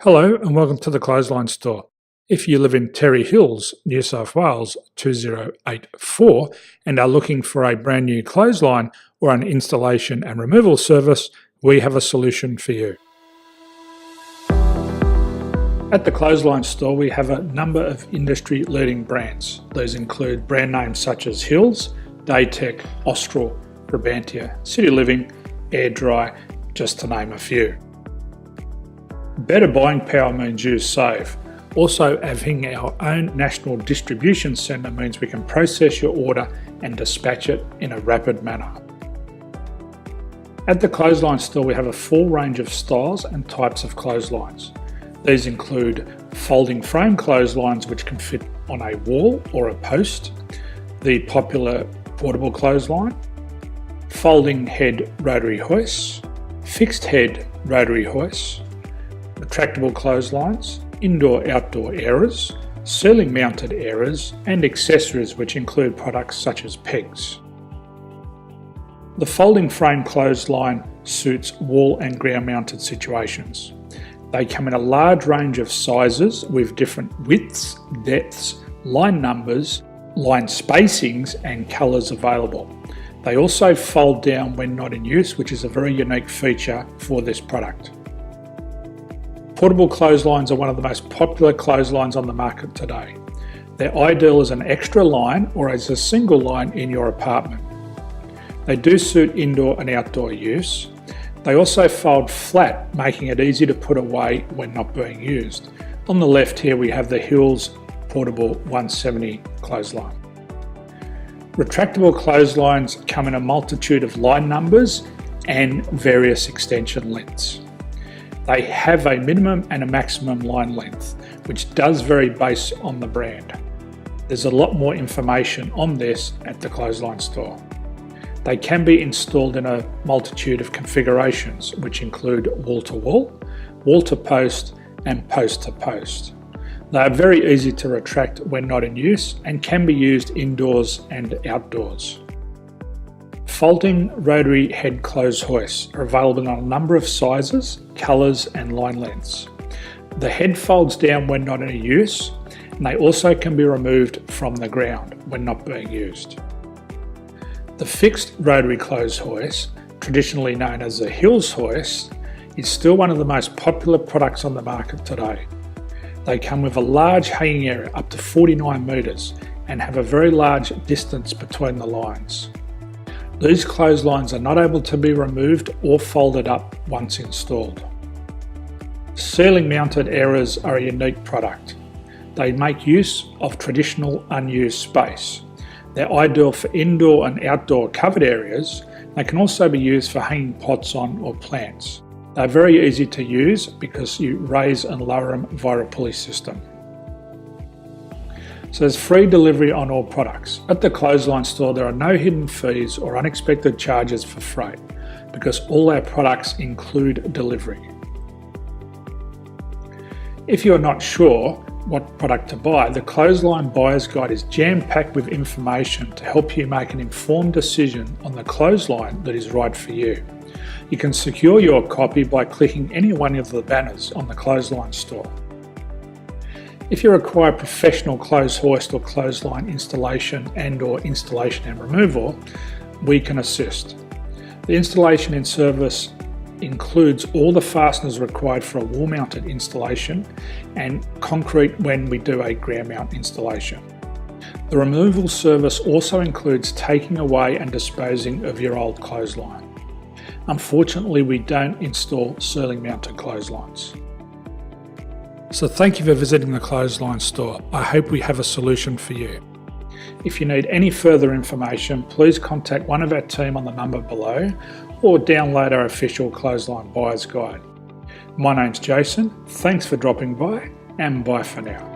Hello and welcome to the Clothesline Store. If you live in Terrey Hills, New South Wales 2084 and are looking for a brand new clothesline or an installation and removal service, we have a solution for you. At the Clothesline Store we have a number of industry leading brands. These include brand names such as Hills, Daytech, Austral, Brabantia, City Living, Air Dry, just to name a few. Better buying power means you save. Also, having our own national distribution centre means we can process your order and dispatch it in a rapid manner. At the Clothesline Store we have a full range of styles and types of clotheslines. These include folding frame clotheslines which can fit on a wall or a post, the popular portable clothesline, folding head rotary hoists, fixed head rotary hoists, retractable clotheslines, indoor-outdoor airers, ceiling mounted airers and accessories which include products such as pegs. The folding frame clothesline suits wall and ground mounted situations. They come in a large range of sizes with different widths, depths, line numbers, line spacings and colours available. They also fold down when not in use, which is a very unique feature for this product. Portable clotheslines are one of the most popular clotheslines on the market today. They're ideal as an extra line or as a single line in your apartment. They do suit indoor and outdoor use. They also fold flat, making it easy to put away when not being used. On the left here we have the Hills Portable 170 clothesline. Retractable clotheslines come in a multitude of line numbers and various extension lengths. They have a minimum and a maximum line length, which does vary based on the brand. There's a lot more information on this at the Clothesline Store. They can be installed in a multitude of configurations, which include wall-to-wall, wall-to-post and post-to-post. They are very easy to retract when not in use and can be used indoors and outdoors. Folding rotary head clothes hoists are available in a number of sizes, colours and line lengths. The head folds down when not in use and they also can be removed from the ground when not being used. The fixed rotary clothes hoist, traditionally known as the Hills hoist, is still one of the most popular products on the market today. They come with a large hanging area up to 49 metres and have a very large distance between the lines. These clotheslines are not able to be removed or folded up once installed. Ceiling mounted airers are a unique product. They make use of traditional unused space. They're ideal for indoor and outdoor covered areas. They can also be used for hanging pots on or plants. They're very easy to use because you raise and lower them via a pulley system. So there's free delivery on all products. At the Clothesline Store there are no hidden fees or unexpected charges for freight because all our products include delivery. If you're not sure what product to buy, the Clothesline Buyer's Guide is jam-packed with information to help you make an informed decision on the clothesline that is right for you. You can secure your copy by clicking any one of the banners on the Clothesline Store. If you require professional clothes hoist or clothesline installation and/or installation and removal, we can assist. The installation and service includes all the fasteners required for a wall-mounted installation and concrete when we do a ground mount installation. The removal service also includes taking away and disposing of your old clothesline. Unfortunately, we don't install ceiling mounted clotheslines. So thank you for visiting the Clothesline Store. I hope we have a solution for you. If you need any further information, please contact one of our team on the number below or download our official Clothesline Buyer's Guide. My name's Jason, thanks for dropping by and bye for now.